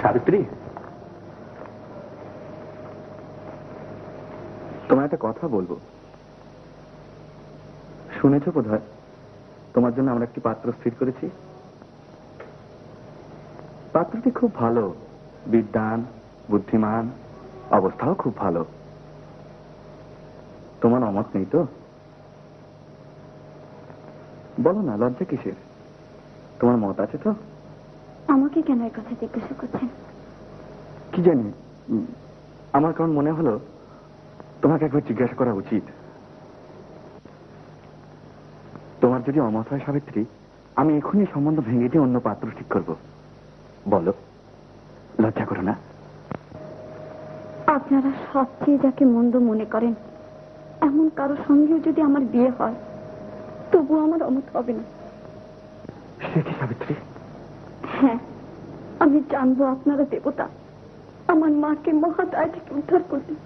সাবিত্রী, তোমার একটা কথা বলবো। শুনেছো বোধহয় তোমার জন্য আমরা একটি পাত্র স্থির করেছি। পাত্রটি খুব ভালো, বিদ্বান, বুদ্ধিমান, অবস্থাও খুব ভালো। তোমার অমত নেই তো? বলো না, লজ্জা কিসের? তোমার মত আছে তো? আমাকে কেন এই কথা জিজ্ঞাসা করছেন? কি জানি, আমার কারণ মনে হলো তোমাকে একবার জিজ্ঞাসা করা উচিত। তোমার যদি অমত হয় সাবিত্রী, আমি এখনই সম্বন্ধ ভেঙে দিয়ে অন্য পাত্র ঠিক করব। বলো, লজ্জা করো না। আপনারা সবচেয়ে যাকে মন্দ মনে করেন এমন কারো সঙ্গেও যদি আমার বিয়ে হয়, তবু আমার অমত হবে না। সে কি সাবিত্রী? হ্যাঁ, আমি জানবো আপনারা দেবতা, আমার মাকে মহাদায় থেকে উদ্ধার করলেন।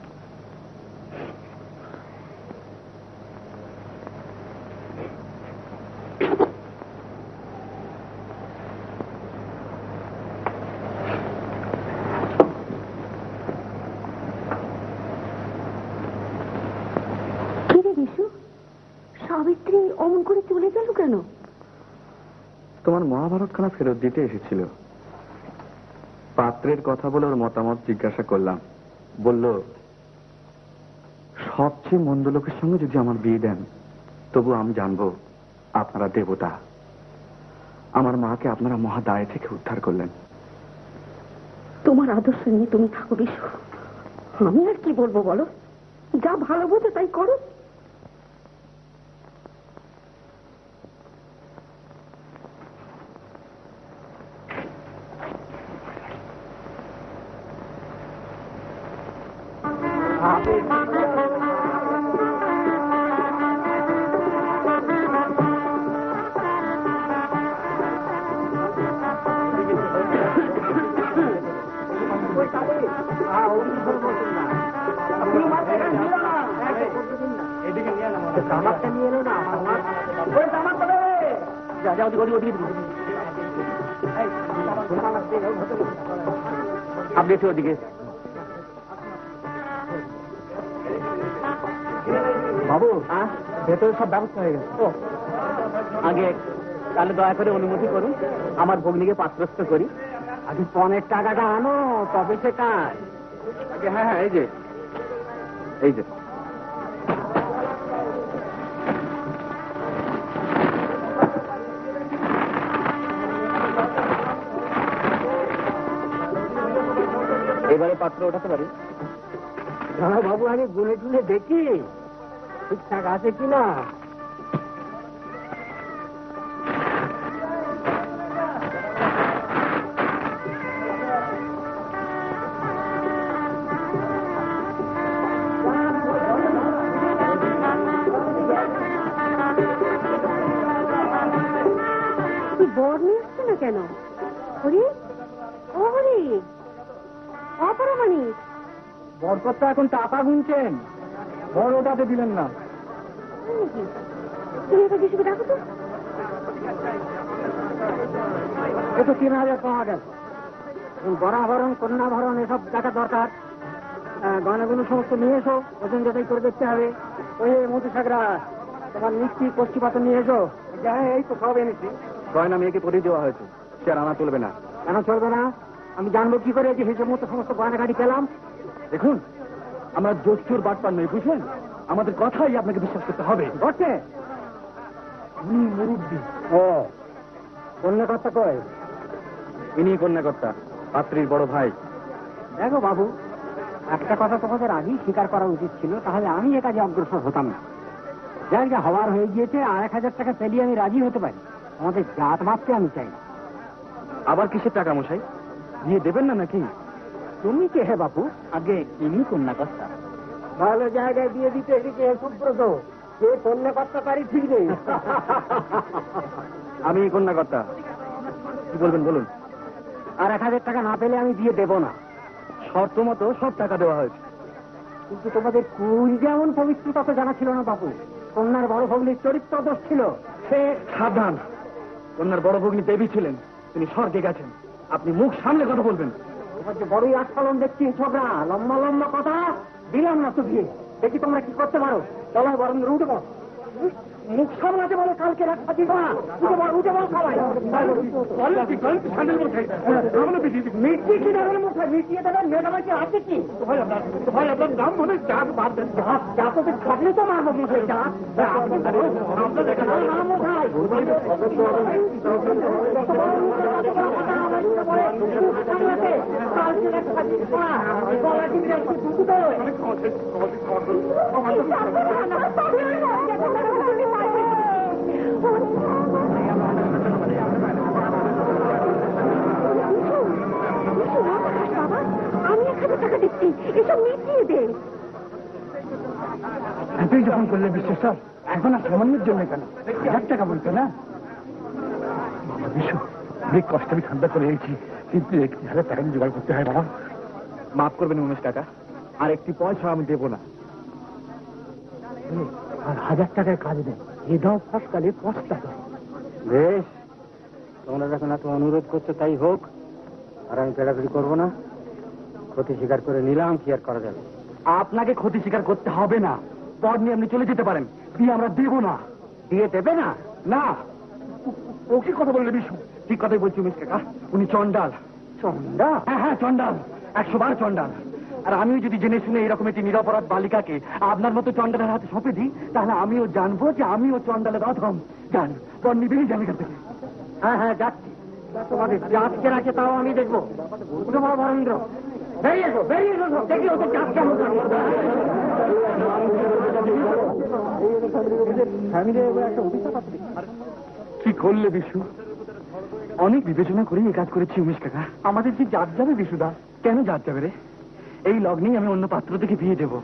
সাবিত্রী অমন করে চলে গেল কেন? তোমার মহাভারত খানা ফেরত দিতে এসেছিল। পাত্রের কথা বলে ওর মতামত জিজ্ঞাসা করলাম। বলল, সবচেয়ে মন্দ লোকের সঙ্গে যদি আমার বিয়ে দেন, তবু আমি জানবো আপনারা দেবতা। আমার মাকে আপনারা মহাদায় থেকে উদ্ধার করলেন। তোমার আদর্শ নিয়ে তুমি থাকো বিশু, আমি আর কি বলবো বলো? যা ভালো বোঝো তাই করো। আপনি একটু ওদিকে। বাবু, ভেতরে সব ব্যবস্থা হয়ে গেছে। আগে তাহলে দয়া করে অনুমতি করুন, আমার ভগ্নিকে পাত্রস্থ করি। আগে পনের টাকাটা আনো, তবে সে কাজ। হ্যাঁ হ্যাঁ, এই যে এই যে এবারে পাত্র ওঠাতে পারি। বাবু, আগে গুনে টুনে দেখি ঠিকঠাক আছে কিনা। বর নিয়ে আসছে না কেন? হরি, ও হরি, অপরামানিক, বরকর্তা এখন টাকা গুনছেন, বড় ওটাতে দিলেন না। তুমি এবার বিশুকে ডাকো তো। এ তো 3000 টাকা গেল। গড়াভরণ, কন্যাভরণ এসব দেখা দরকার। গয়নাগুলো সমস্ত নিয়ে এসো, ওজন যাচাই করে দেখতে হবে। ওই মধুসাগরা, তোমার মিষ্টি কষ্টি পাথর নিয়ে এসো। হ্যাঁ, এই তো সব এনেছি। গয়না মেয়েকে পরিয়ে দেওয়া হয়েছে, সে আর আনা চলবে না। কেন চলবে না? আমি জানবো কি করে যে হিসেব মতো সমস্ত গয়নাগাড়ি পেলাম? দেখুন, আমরা জোচ্চুর বাটপার নই, বুঝলেন? আমাদের কথাই আপনাকে বিশ্বাস করতে হবে। বটে, উনি মুরুব্বি। ও, কন্যাকর্তা কয়? ইনি কন্যাকর্তা, পাত্রীর বড় ভাই। দেখো বাবু, একটা কথা তোমাদের আগেই স্বীকার করা উচিত ছিল, তাহলে আমি এ কাজে অগ্রসর হতাম না। জায়গা হওয়ার হয়ে গিয়েছে, আর 1000 টাকা পেলিয়ে আমি রাজি হতে পারি। আমাদের জাত মাপতে আমি চাই না। আবার কিসের টাকা মশাই? দিয়ে দেবেন না নাকি? তুমি কে হে বাপু? আগে ইনি কন্যাকর্তা। ভালো জায়গায় দিয়ে দিতে এদিকে সুব্রত, কে কন্যাকর্তা তারই ঠিক নেই। আমি কন্যাকর্তা। কি বলবেন বলুন। আর 1000 টাকা না পেলে আমি দিয়ে দেব না। শর্ত মতো সব টাকা দেওয়া হয়েছে। কিন্তু তোমাদের কুল যেমন পবিত্রতা তো জানা ছিল না বাপু। কন্যার বড় ভগ্নির চরিত্র দোষ ছিল। সে সাবধান, কন্যার বড় ভগ্নি দেবী ছিলেন, তিনি স্বর্গে গেছেন। আপনি মুখ সামনে কথা বলবেন। তোমার যে বড়ই আস্ফালন দেখছি ছোকরা, লম্বা লম্বা কথা দিলাম না তো দিয়ে। দেখি তোমরা কি করতে পারো। চলো বরং উঠে বল, মুখ সামলাতে বলো, কালকে রাখা দিব না। উঠে বল সবাই। মিষ্টি কি দেবেন মুখে? মিষ্টিয়ে দেবেন? মেয়েটা কি আছে কি? ভাই আপনার নাম মনে চাপ বাদ দেন। চা তো থাকলে তো মারবো মুখে চা। আমি 1000 টাকা দিচ্ছি, এসব মিটিয়ে দে। এতই যখন করলে বিশ্ব স্যার, এখন আর সামান্যের জন্য কেন 1000 টাকা বলতো না? বিশ্ব অনেক কষ্ট আমি ঠান্ডা করে এসেছি, কিন্তু 1000 টাকা জোগাড় করতে হয় বাবা। মাফ করবেন 19 টাকা, আর একটি পয়সা আমি দেবো না। আর 1000 টাকায় কাজ দেন, এ দাও ফসকালে পস্তা দাও। বেশ, তোমরা যখন এত অনুরোধ করছো তাই হোক, আর আমি পেড়াপিড়ি করবো না। ক্ষতি স্বীকার করে নিলাম, কি আর করা যাবে। আপনাকে ক্ষতি স্বীকার করতে হবে না, পর নিয়ে আপনি চলে যেতে পারেন। দিয়ে আমরা দেবো না। দিয়ে দেবে না? না। ও কি কথা বললে বিশু? ঠিক কথাই বলছি উমেশ কাকা, উনি চন্ডাল। চন্ডাল? হ্যাঁ হ্যাঁ চন্ডাল, 100 বার চন্ডাল। আর আমিও যদি জেনে শুনে এরকম একটি নিরপরাধ বালিকাকে আপনার মতো চন্ডালের হাতে সঁপে দিই, তাহলে আমিও জানবো যে আমিও চন্ডালের অধম। যান, পর নিবেই যান এখান থেকে। হ্যাঁ হ্যাঁ যাচ্ছি। তোমাদের জাতকে রাখে তাও আমি দেখবো। উঠে বড় বরেন্দ্র, বেরিয়ে এসো, বেরিয়ে এসো, দেখি ওদের জাত কেমন। কি করলে বিশু? অনেক বিবেচনা করে এই কাজ করেছি উমেশ কাকা। আমাদের যে জাত যাবে বিশুদা? কেন জাত যাবে রে? এই লগ্নেই আমি অন্য পাত্র থেকে বিয়ে দেবো।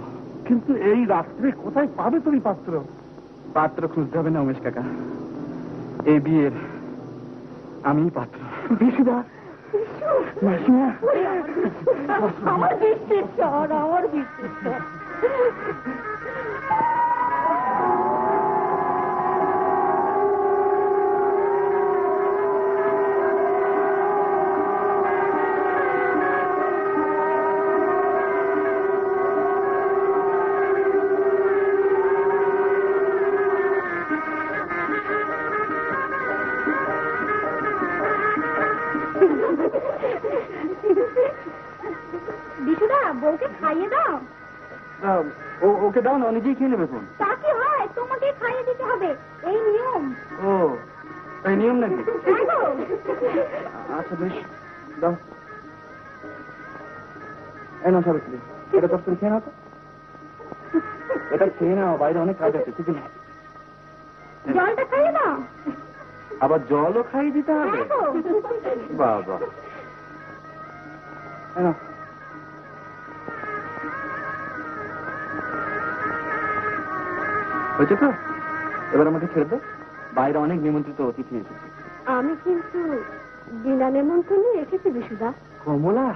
কিন্তু এই রাত্রে কোথায় পাবে তুমি পাত্র? পাত্র খুঁজতে হবে না উমেশ কাকা, এই বিয়ের আমি পাত্র। বিশুদা, মাসিমা, আমার বিশ্বাস, আমার বিশ্বাস। বিশুদা, বউকে খাইয়ে দাও। ওকে দাও না, নিজেই খেয়ে নেবে। ফোন তা কি হয়, তোমাকে খাইয়ে দিতে হবে, এই নিয়ম। ও, এই নিয়ম নাকি? হ্যাঁ গো। আচ্ছা বেশ, দাও। এই না সাবিত্রী, এটা কষ্ট খেয়ে নাও তো। এটা খেয়ে নাও, বাইরে অনেক কাজ আছে। ঠিক আছে, জলটা খাইয়ে দাও। আবার জলও খাইয়ে দিতে হবে? বাবা, হয়েছে তো? এবার আমাকে ছেড়ে দাও, বাইরে অনেক নিমন্ত্রিত অতিথি এসেছে। আমি কিন্তু বিনা নেমন্তন্নে এসেছি বিশুদা। কমলা,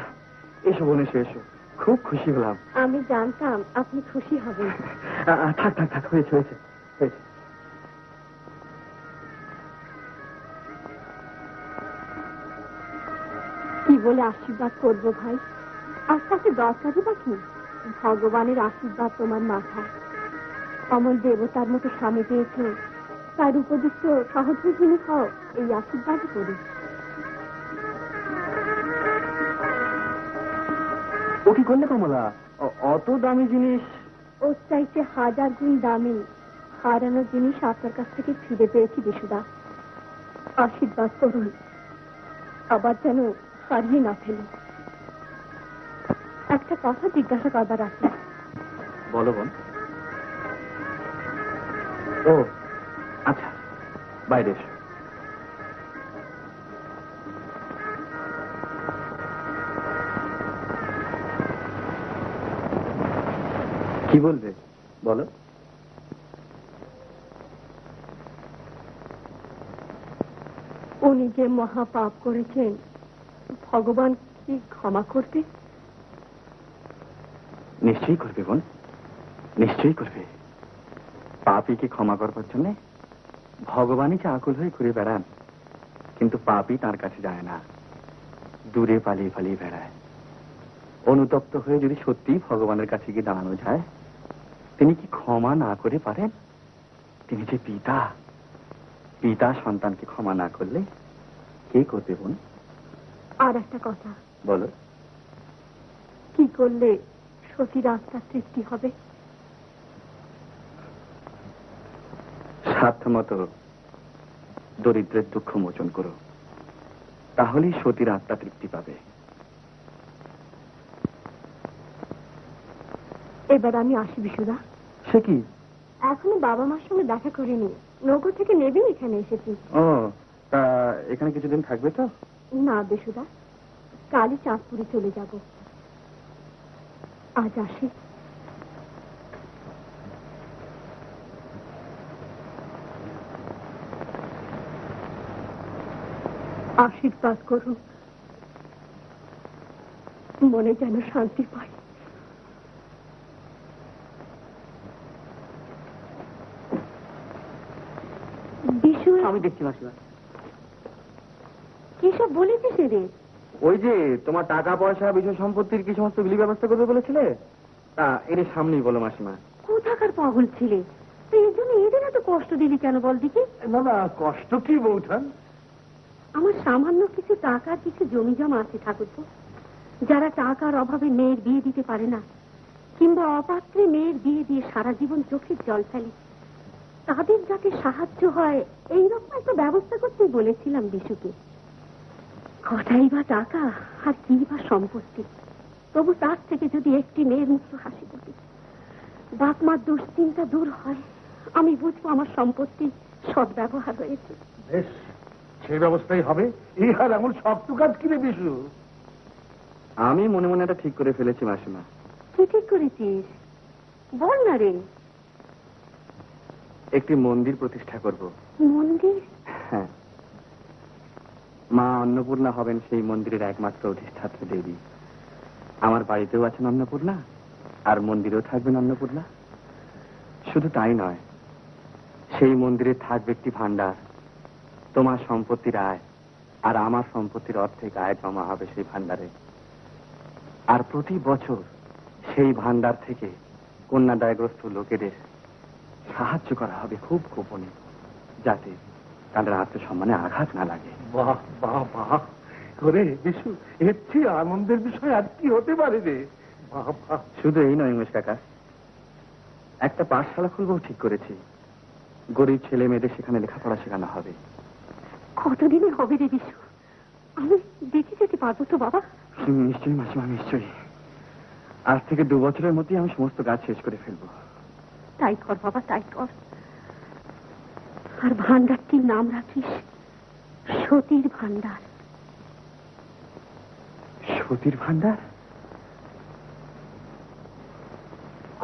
এসো বোন, এসো এসো, খুব খুশি হলাম। আমি জানতাম আপনি খুশি হবেন। থাক থাক থাক, হয়েছে হয়েছে হয়েছে। কি বলে আশীর্বাদ করবো ভাই? আর তাকে দরকারই বা কি? ভগবানের আশীর্বাদ তোমার মাথায়। অমল দেবতার মতো স্বামী পেয়েছ, তার উপযুক্ত সহযোগিনী হও, এই আশীর্বাদই করি। ও কি করলে কমলা? অত দামি জিনিস? ওর চাইতে 1000 গুণ দামি হারানো জিনিস আপনার কাছ থেকে ফিরে পেয়েছি বিশুদা। আশীর্বাদ করুন, আবার যেন হারিয়ে না ফেলি। একটা কথা জিজ্ঞাসা করবার আছে। বলো বোন। ও আচ্ছা, বাইরে এসো। কি বলবে বলো। উনি যে মহা পাপ করেছেন, ভগবান কি ক্ষমা করবে? নিশ্চয়ই করবে বোন, নিশ্চয়ই করবে। পাপীকে ক্ষমা করবার জন্য ভগবানই যে আকুল হয়ে ঘুরে বেড়ান, কিন্তু পাপী তার কাছে যায় না। দূরে পালিয়ে পালিয়ে বেড়ায়। অনুতপ্ত হয়ে যদি সত্যি ভগবানের কাছে গিয়ে দাঁড়ানো যায়, তিনি কি ক্ষমা না করে পারেন? তিনি যে পিতা, পিতা সন্তানকে ক্ষমা না করলে কে করবে বোন? আর একটা কথা বলো। কি করলে সতীর আত্মার তৃপ্তি হবে? সাধ্যমতো দরিদ্রের দুঃখ মোচন করো, তাহলেই সতীর আত্মা তৃপ্তি পাবে। এবার আমি আসি বিশুদা। সে কি? এখনো বাবা মার সঙ্গে দেখা করিনি, নগর থেকে নেবেন এখানে এসেছি। ও, তা এখানে কিছুদিন থাকবে তো? না বিশুদা, কালই চাঁদপুরে চলে যাব। আজ আসি। আশীর্বাদ করুন, মনে যেন শান্তি পাই। বিশু, আমি দেখছি মাসিমা। কি সব বলেছিস রে? ওই যে তোমার টাকা পয়সা বিষয় সম্পত্তির কি সমস্ত বিলি ব্যবস্থা করবে বলেছিলে, তা এর সামনেই বলো মাসিমা। কোথাকার পাগল ছিলে? এই জন্য এদের এত কষ্ট দিলি কেন বল দেখি? না না, কষ্ট কি বৌঠান? আমার সামান্য কিছু টাকা, কিছু জমি জমা আছে ঠাকুরপো। যারা টাকার অভাবে মেয়ের বিয়ে দিতে পারে না, কিংবা অপাত্রে মেয়ের বিয়ে দিয়ে সারা জীবন চোখের জল ফেলে, তাদের যাতে সাহায্য হয় এইরকম একটা ব্যবস্থা করতে বলেছিলাম বিশুকে। কটাই বা টাকা আর কি বা সম্পত্তি, তবু তার থেকে যদি একটি মেয়ের মুক্ত হাসি ফুটে, বাপ মার দুশ্চিন্তা দূর হয়, আমি বুঝবো আমার সম্পত্তি সদ্ব্যবহার হয়েছে। বেশ, সেই ব্যবস্থাই হবে। এই আর এমন শক্ত কাজ কিনে বিশু? আমি মনে মনে এটা ঠিক করে ফেলেছি মাসিমা। কি ঠিক করেছিস বল না রে? একটি মন্দির প্রতিষ্ঠা করব। মন্দির? হ্যাঁ, মা অন্নপূর্ণা হবেন সেই মন্দিরের একমাত্র অধিষ্ঠাত্রী দেবী। আমার বাড়িতেও আছেন অন্নপূর্ণা, আর মন্দিরেও থাকবেন অন্নপূর্ণা। শুধু তাই নয়, সেই মন্দিরে থাকবে একটি ভান্ডার। তোমার সম্পত্তির আয় আর আমার সম্পত্তির অর্ধেক আয় জমা হবে সেই ভান্ডারে। আর প্রতি বছর সেই ভান্ডার থেকে কন্যাদায়গ্রস্ত লোকেদের সাহায্য করা হবে খুব গোপনে, যাতে তাদের আত্মসম্মানে আঘাত না লাগে। বাহ বাহ বাহ করে বিশু, এর চেয়ে আনন্দের বিষয় আর কি হতে পারে রে? বাহ বাহ। শুধু এই নয় উমেশ কাকা, একটা পাঠশালা খুলবো ঠিক করেছি। গরিব ছেলে মেয়েদের সেখানে লেখাপড়া শেখানো হবে। কতদিনে হবে রে বিশু? আমি দেখে যেতে পারবো তো বাবা? নিশ্চয়ই মাসিমা, নিশ্চয়ই। আজ থেকে 2 বছরের মধ্যেই আমি সমস্ত কাজ শেষ করে ফেলবো। তাই কর বাবা, তাই কর। আর ভান্ডারটির নাম রাখিস সতীর ভান্ডার। সতীর ভান্ডার?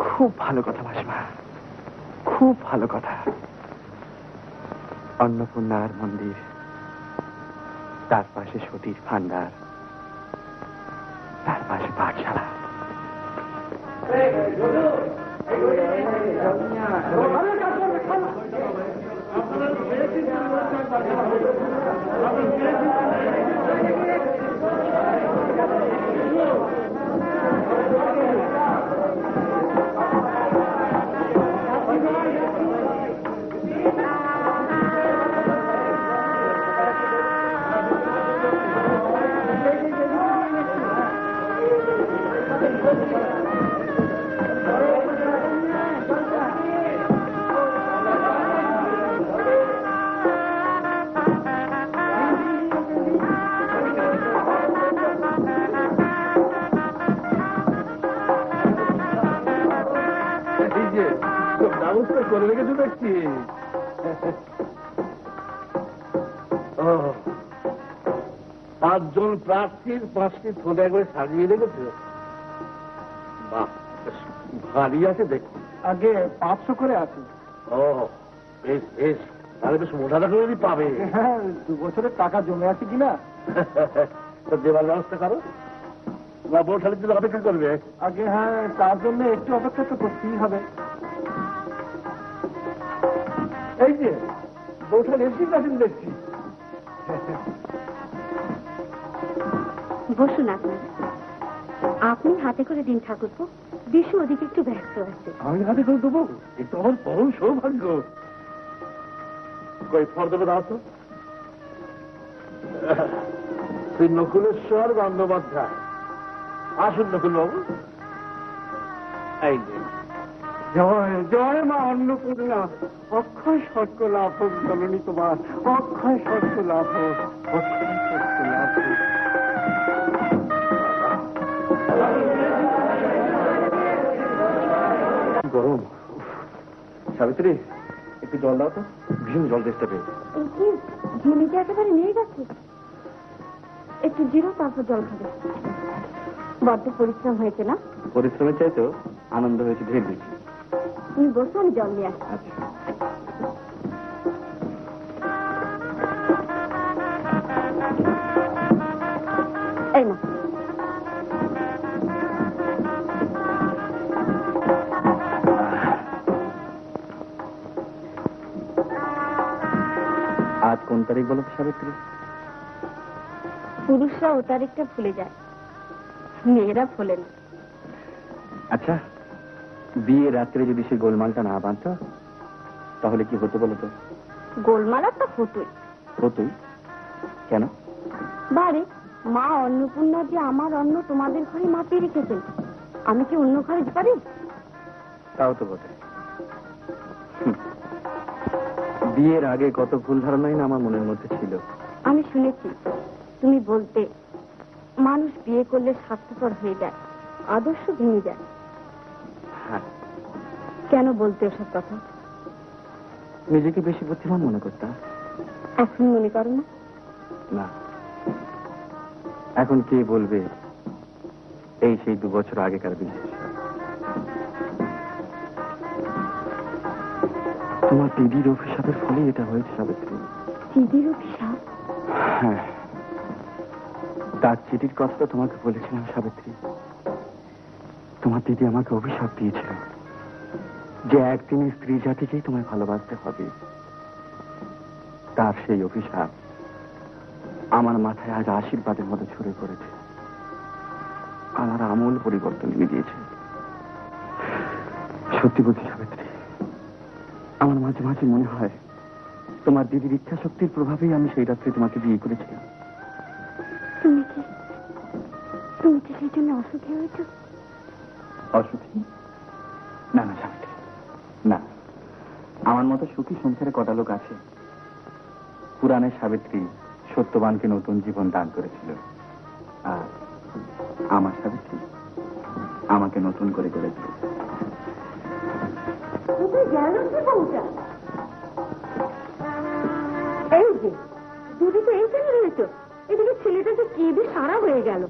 খুব ভালো কথা মাসিমা, খুব ভালো কথা। অন্নপূর্ণার মন্দির, তার পাশে সতীর ভান্ডার, তার পাশে পাঠশালা। ব্যবস্থা করে রেখেছো দেখছি। ও, 5 জন প্রার্থীর 5টি থলে করে সাজিয়ে রেখেছো। বাহ, বেশ ভারী আছে দেখুন। আগে 500 করে আছে। ও বেশ বেশ, তাহলে বেশ মোটা টাকা পাবে। হ্যাঁ, 2 বছরের টাকা জমে আছে কিনা। তো দেবার ব্যবস্থা করো, বা বৌঠালির জন্য অপেক্ষা করবে। আগে হ্যাঁ, তার জন্য একটু অপেক্ষা তো করতেই হবে। এই যে বৌঠাল এসে গেছেন দেখছি। বসুন আপনি। আপনি হাতে করে দিন ঠাকুরপো, বিশু ওদিকে একটু ব্যস্ত আছে। আমি হাতে করে দেবো? এ তো আমার পরম সৌভাগ্য। কই ফর্দবে দাও তো। শ্রী নকুলেশ্বর বন্দ্যোপাধ্যায়। আসুন নকুল বাবু। এই যে। জয় জয় মা অন্নপূর্ণা, অক্ষয় স্বর্গ লাভ হোক জননী তোমার, অক্ষয় স্বর্গ লাভ হোক, অক্ষয় স্বর্গ লাভ হোক। গরম। সাবিত্রী, একটু জল দাও তো, ভীষণ জল তেষ্টা পেয়েছে। এই কি ঝিমিকে একেবারে নিয়ে গেছে? একটু জিরো, তারপর জল খাবে। বড্ড পরিশ্রম হয়েছে না? পরিশ্রমের চাইতেও আনন্দ হয়েছে ঢের বেশি। তুমি বসো, আমি জল নিয়ে আসি। আচ্ছা। এই না, আজ কোন তারিখ বলো তো সাবিত্রী? পুরুষরা ও তারিখটা ভুলে যায়, মেয়েরা ভোলে না। আচ্ছা, বিয়ে রাত্রে যদি সে গোলমালটা না বাঁধতো তাহলে কি হতো বলো তো? গোলমালা তো হতোই। হতোই? কেন? বারে মা অন্নপূর্ণা যে আমার অন্ন তোমাদের ঘরে মাপিয়ে রেখেছেন, আমি কি অন্য ঘরে যেতে পারি? তাও তো বটে। বিয়ের আগে কত ভুল ধারণাই না আমার মনের মধ্যে ছিল। আমি শুনেছি তুমি বলতে, মানুষ বিয়ে করলে স্বার্থপর হয়ে যায়, আদর্শ ভেঙে যায়। হ্যাঁ, কেন বলতে ওসব কথা? নিজেকে বেশি বুদ্ধিমান মনে করতাম। এখন মনে করো না? না, এখন কে বলবে এই সেই 2 বছর আগেকার বিশ্বাস। তোমার দিদির অভিশাপের ফলে এটা হয়েছে সাবিত্রী। দিদির অভিশাপ? হ্যাঁ, তার চিঠির কথাটা তোমাকে বলেছিলাম সাবিত্রী। তোমার দিদি আমাকে অভিশাপ দিয়েছিল যে একদিনে স্ত্রী জাতিকেই তোমায় ভালোবাসতে হবে। তার সেই অভিশাপ আমার মাথায় আজ আশীর্বাদের মতো ছড়ে পড়েছে, আমার আমূল পরিবর্তন এনে দিয়েছে। সত্যি বলছি সাবিত্রী, আমার মাঝে মাঝে মনে হয় তোমার দিদির ইচ্ছা শক্তির প্রভাবেই আমি সেই রাত্রে তোমাকে বিয়ে করেছিলাম। তুমি কি সেই জন্য অসুখী হয়েছ? অসুখী? না না সাবিত্রী, না। আমার মতো সুখী সংসারে কটা লোক আছে। পুরাণের সাবিত্রী সত্যবানকে নতুন জীবন দান করেছিল, আর আমার সাবিত্রী আমাকে নতুন করে গড়েছিল। এই যে দুটি তো এইখানে রয়েছে, এদিকে ছেলেটা যে কেঁদে সারা হয়ে গেল।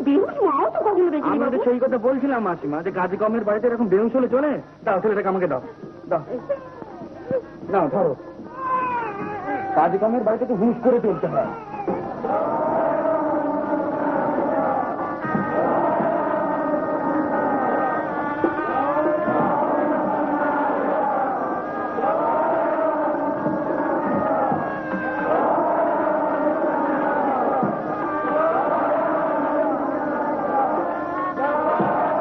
বেহুশ মাও তো কখনো দেখিনি। আমি তো সেই কথা বলছিলাম মাসিমা, যে গাজী কমের বাড়িতে এরকম বেহুশ হলে চলে। দাও ছেলেটাকে আমাকে দাও, দাও, নাও ধরো। গাজী কমের বাড়িতে তো হুঁশ করে চলতে হয়।